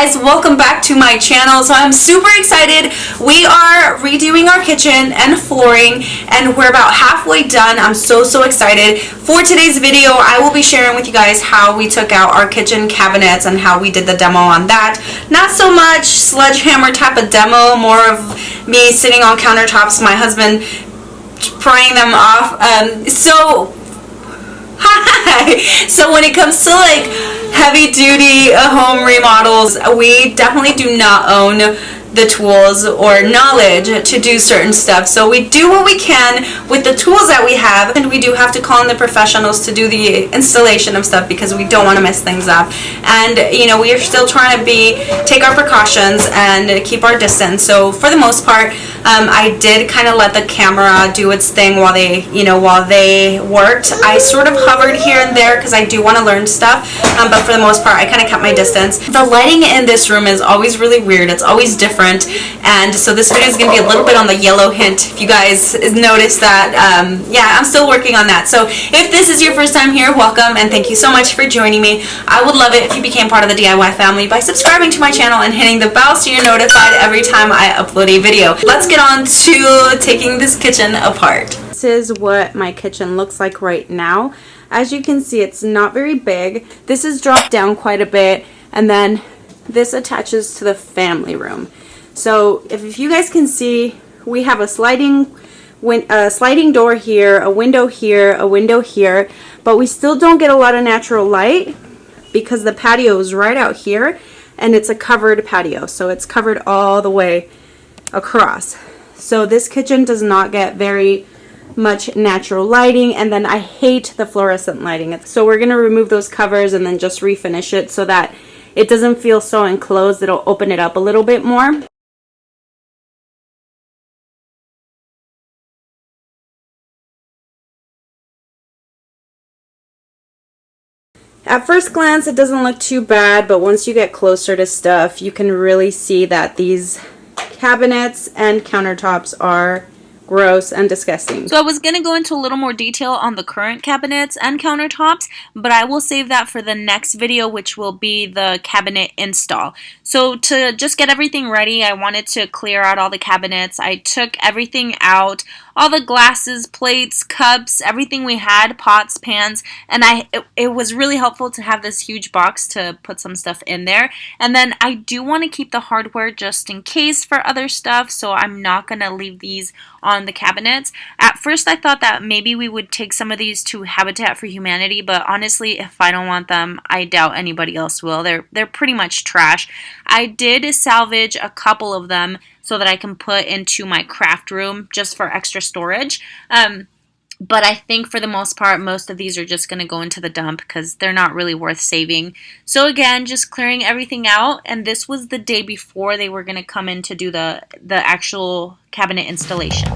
guys, welcome back to my channel. So I'm super excited. We are redoing our kitchen and flooring and we're about halfway done. I'm so excited. For today's video, I will be sharing with you guys how we took out our kitchen cabinets and how we did the demo on that. Not so much sledgehammer type of demo, more of me sitting on countertops, my husband prying them off. So when it comes to like heavy duty home remodels, we definitely do not own the tools or knowledge to do certain stuff. So we do what we can with the tools that we have, and we do have to call in the professionals to do the installation of stuff because we don't want to mess things up. And you know, we are still trying to take our precautions and keep our distance. So for the most part, I did kind of let the camera do its thing while they worked. I sort of hovered here and there because I do want to learn stuff, but for the most part I kind of kept my distance. The lighting in this room is always really weird. It's always different, and so this video is going to be a little bit on the yellow hint, if you guys notice that. Yeah, I'm still working on that. So if this is your first time here, welcome, and thank you so much for joining me. I would love it if you became part of the DIY family by subscribing to my channel and hitting the bell so you're notified every time I upload a video. Let's get on to taking this kitchen apart. This is what my kitchen looks like right now. As you can see, it's not very big. This is dropped down quite a bit, and then this attaches to the family room. So if you guys can see, we have a sliding door here, a window here, a window here, but we still don't get a lot of natural light because the patio is right out here, and it's a covered patio, so it's covered all the way across. So this kitchen does not get very much natural lighting, and then I hate the fluorescent lighting. So we're going to remove those covers and then just refinish it so that it doesn't feel so enclosed. It'll open it up a little bit more. At first glance, it doesn't look too bad, but once you get closer to stuff, you can really see that these cabinets and countertops are gross and disgusting. So I was going to go into a little more detail on the current cabinets and countertops, but I will save that for the next video, which will be the cabinet install. So to just get everything ready, I wanted to clear out all the cabinets. I took everything out, all the glasses, plates, cups, everything we had, pots, pans, and it was really helpful to have this huge box to put some stuff in there. And then I do want to keep the hardware just in case for other stuff, so I'm not going to leave these on the cabinets. At first I thought that maybe we would take some of these to Habitat for Humanity, but honestly, if I don't want them, I doubt anybody else will. They're pretty much trash. I did salvage a couple of them so that I can put into my craft room just for extra storage. But I think for the most part, most of these are just going to go into the dump because they're not really worth saving. So again, just clearing everything out. And this was the day before they were going to come in to do the actual cabinet installation.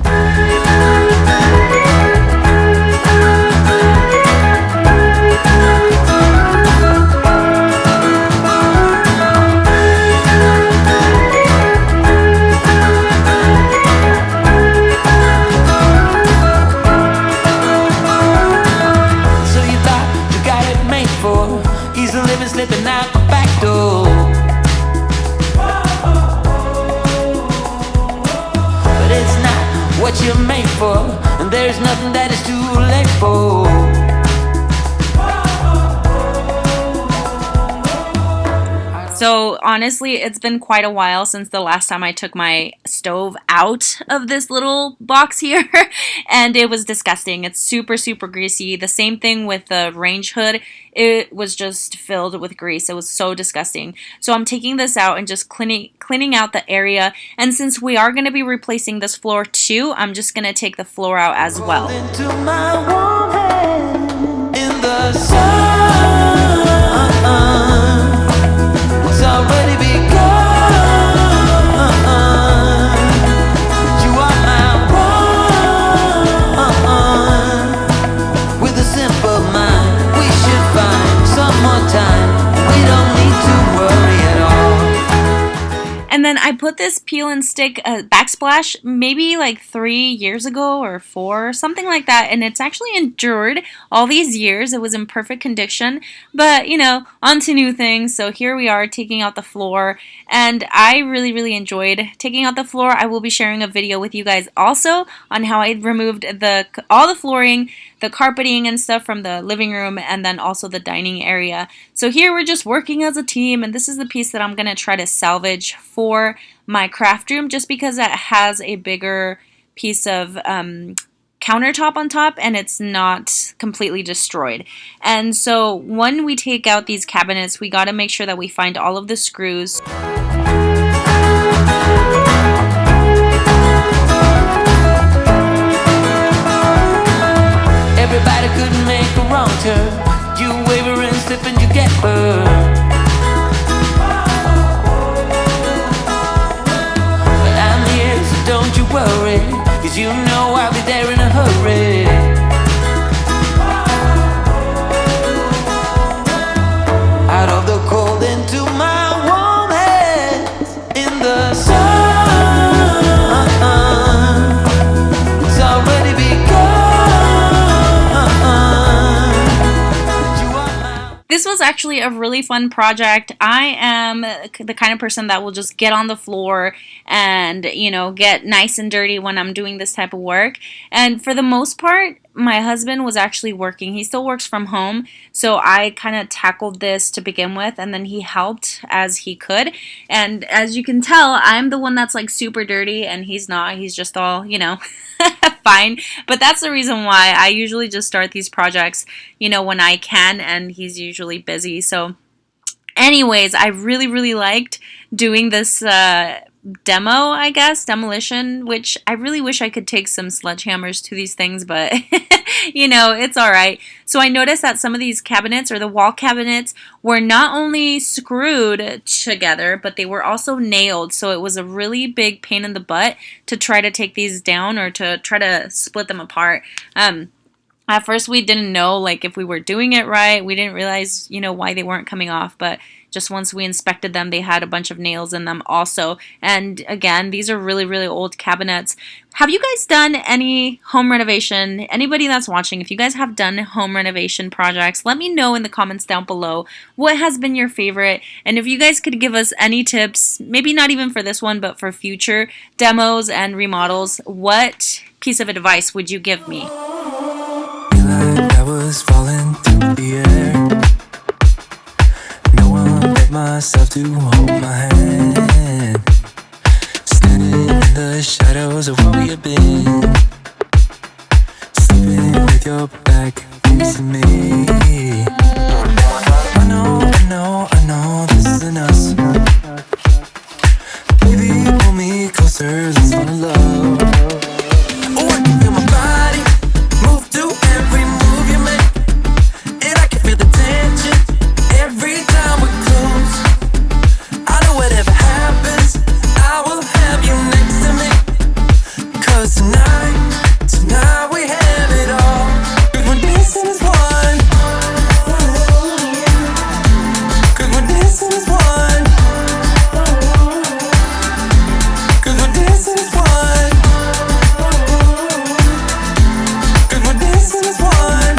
Slipping out the back door, but it's not what you're made for, and there's nothing that is too late for. So honestly, it's been quite a while since the last time I took my stove out of this little box here, and it was disgusting. It's super greasy. The same thing with the range hood. It was just filled with grease. It was so disgusting. So I'm taking this out and just cleaning out the area. And since we are going to be replacing this floor too, I'm just going to take the floor out as well. Into my warm hand in the sun. It's already begun. You are my one. With a simple mind, we should find some more time. We don't need to worry at all. And then I put this peel and stick backsplash maybe like 3 years ago or 4, something like that. And it's actually endured all these years. It was in perfect condition. But, you know, on to new things. So here we are taking out the floor. And I really, really enjoyed taking out the floor. I will be sharing a video with you guys also on how I removed all the flooring, the carpeting and stuff from the living room, and then also the dining area. So here we're just working as a team, and this is the piece that I'm going to try to salvage for my craft room just because it has a bigger piece of countertop on top and it's not completely destroyed. And so when we take out these cabinets, we got to make sure that we find all of the screws. Everybody couldn't make a wrong turn. You waver and slip and you get burned. But I'm here, so don't you worry, 'cause you know I'll be there in a hurry. Out of the cold into my warm hands in the sun. It's already begun. This was actually a really fun project. I am the kind of person that will just get on the floor and, you know, get nice and dirty when I'm doing this type of work. And for the most part, my husband was actually working. He still works from home. So I kind of tackled this to begin with, and then he helped as he could. And as you can tell, I'm the one that's like super dirty and he's not. He's just all, you know, fine. But that's the reason why I usually just start these projects, you know, when I can, and he's usually busy. So anyways, I really, really liked doing this demo, I guess, demolition, which I really wish I could take some sledgehammers to these things, but you know, it's all right. So I noticed that some of these cabinets, or the wall cabinets, were not only screwed together, but they were also nailed. So it was a really big pain in the butt to try to take these down or to try to split them apart. At first we didn't know like if we were doing it right. We didn't realize, you know, why they weren't coming off, but just once we inspected them, they had a bunch of nails in them also. And again, these are really, really old cabinets. Have you guys done any home renovation? Anybody that's watching, if you guys have done home renovation projects, let me know in the comments down below what has been your favorite. And if you guys could give us any tips, maybe not even for this one, but for future demos and remodels, what piece of advice would you give me? I was falling through the air. No one but myself to hold my hand. Standing in the shadows of where we have been. Sleeping with your back facing me. I know this isn't us. Baby, pull me closer, let's fall in love. Oh, I can feel my body move to every move you make, and I can feel the tension every time we're close. I know whatever happens, I will have you next to me. 'Cause tonight we have it all. 'Cause we're dancing as one. 'Cause we're dancing as one. 'Cause we're dancing as one. 'Cause we're dancing as one.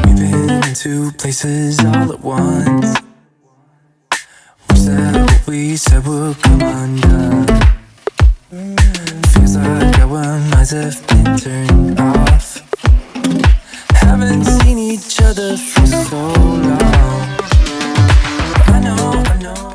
We've been into places all at once. Wish that what we said would come undone. Feels like our minds have been turned off. Haven't seen each other for so long. I know.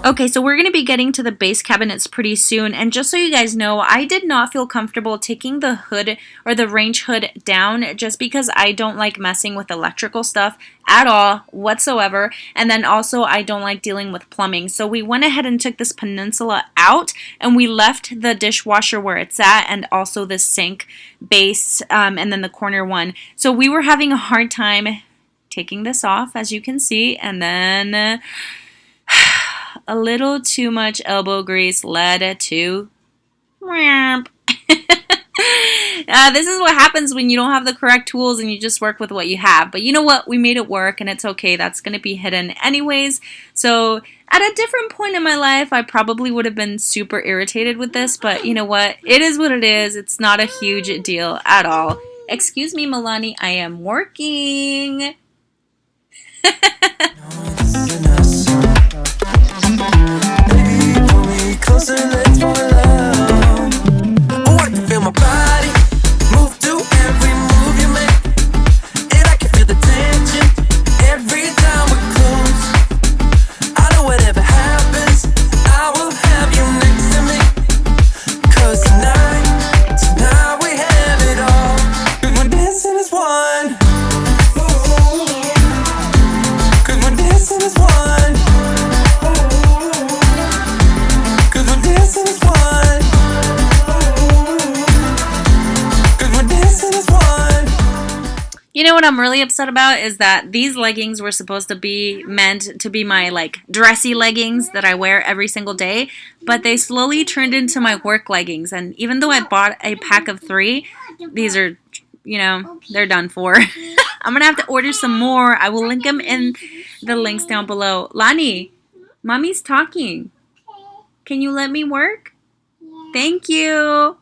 Okay, so we're going to be getting to the base cabinets pretty soon, and just so you guys know, I did not feel comfortable taking the hood or the range hood down just because I don't like messing with electrical stuff at all whatsoever, and then also I don't like dealing with plumbing. So we went ahead and took this peninsula out, and we left the dishwasher where it's at, and also the sink base, and then the corner one. So we were having a hard time taking this off, as you can see, and then a little too much elbow grease led to This is what happens when you don't have the correct tools and you just work with what you have. But you know what? We made it work and it's okay. That's going to be hidden anyways. So at a different point in my life, I probably would have been super irritated with this. But you know what? It is what it is. It's not a huge deal at all. Excuse me, Milani. I am working. Baby, pull me closer, let's fall in love. Oh, I can feel my body move to every move you make, and I can feel the tension every time we're close. I know whatever happens, I will have you next to me. 'Cause tonight we have it all. 'Cause we're dancing as one. 'Cause we're dancing as one. 'Cause we're dancing as one. 'Cause we're dancing as one. You know what I'm really upset about is that these leggings were supposed to be meant to be my like dressy leggings that I wear every single day, but they slowly turned into my work leggings. And even though I bought a pack of 3, these are, you know, they're done for. I'm gonna have to order some more. I will link them in the links down below. Lani, mommy's talking. Can you let me work? Thank you.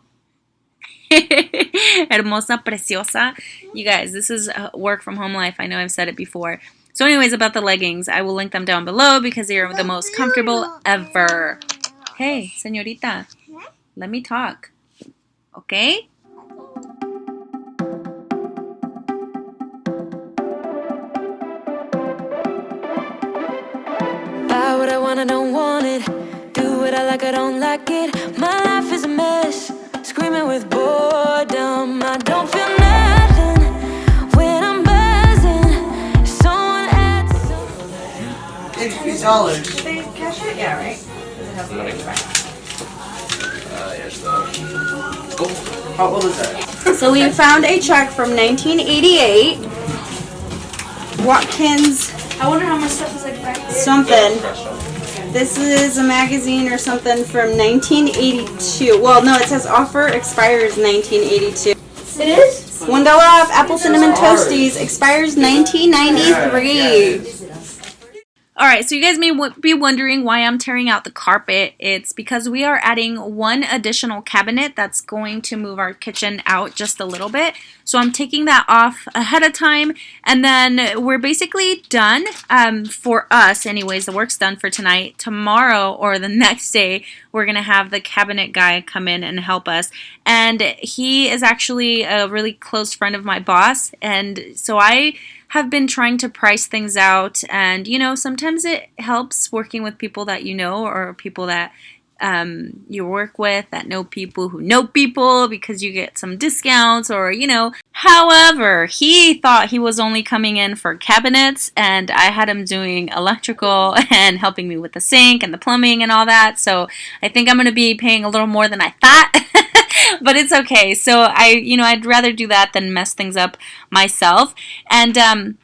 Hermosa, preciosa. You guys, this is work from home life. I know I've said it before. So anyways, about the leggings, I will link them down below because they are the most comfortable ever. Hey, señorita, let me talk. Okay? Buy what I want, I don't want it. Do what I like, I don't like it. My life is a mess, screaming with boredom. I don't feel nothing when I'm buzzing. Someone adds something. $8. Did they cash it? Yeah, right? How old is that? So we found a check from 1988. Watkins. I wonder how much stuff is like back there. Something. This is a magazine or something from 1982. Well, no, it says offer expires 1982. It is? $1 off apple cinnamon toasties expires 1993. Alright, so you guys may be wondering why I'm tearing out the carpet. It's because we are adding one additional cabinet that's going to move our kitchen out just a little bit. So I'm taking that off ahead of time, and then we're basically done for us. Anyways, the work's done for tonight. Tomorrow or the next day, we're going to have the cabinet guy come in and help us. And he is actually a really close friend of my boss, and so I have been trying to price things out, and you know, sometimes it helps working with people that you know, or people that you work with that know people who know people, because you get some discounts, or you know. However, he thought he was only coming in for cabinets, and I had him doing electrical and helping me with the sink and the plumbing and all that. So I think I'm going to be paying a little more than I thought. But it's okay. So I'd rather do that than mess things up myself. And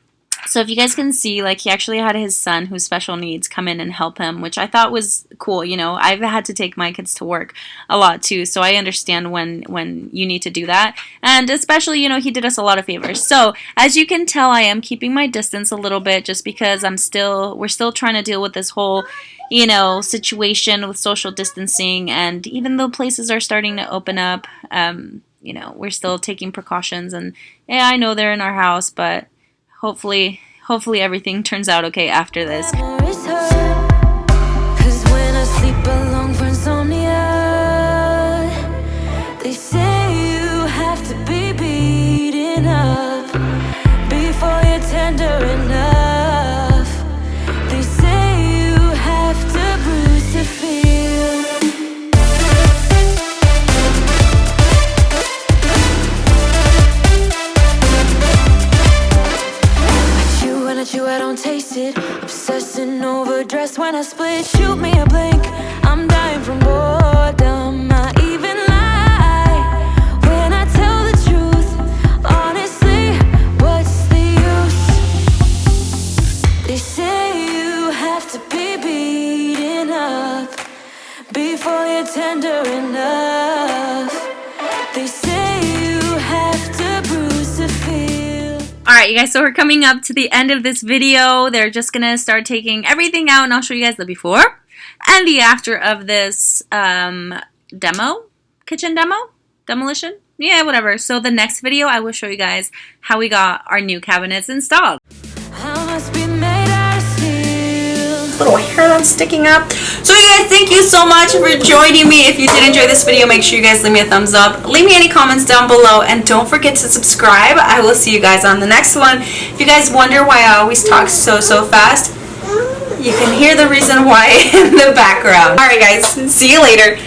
so if you guys can see, like, he actually had his son who's special needs come in and help him, which I thought was cool. You know, I've had to take my kids to work a lot too, so I understand when you need to do that. And especially, you know, he did us a lot of favors. So as you can tell, I am keeping my distance a little bit just because we're still trying to deal with this whole, you know, situation with social distancing. And even though places are starting to open up, you know, we're still taking precautions. And yeah, I know they're in our house, but hopefully everything turns out okay after this. Memories hurt, 'cause when I sleep alone for insomnia, they say you have to be beaten up before you're tender enough. They say you have to bruise to feel. I don't taste it. Obsessing over dress when I split. Shoot me a blink. I'm dying from boredom. I even lie when I tell the truth. Honestly, what's the use? They say you have to be beaten up before you're tender enough. They say Alright, you guys, so we're coming up to the end of this video. They're just going to start taking everything out, and I'll show you guys the before and the after of this kitchen demolition. Yeah, whatever. So the next video, I will show you guys how we got our new cabinets installed. I must be made out of steel. Little hair that's sticking up. So you guys, thank you so much for joining me. If you did enjoy this video, make sure you guys leave me a thumbs up. Leave me any comments down below, and don't forget to subscribe. I will see you guys on the next one. If you guys wonder why I always talk so fast, you can hear the reason why in the background. Alright guys, see you later.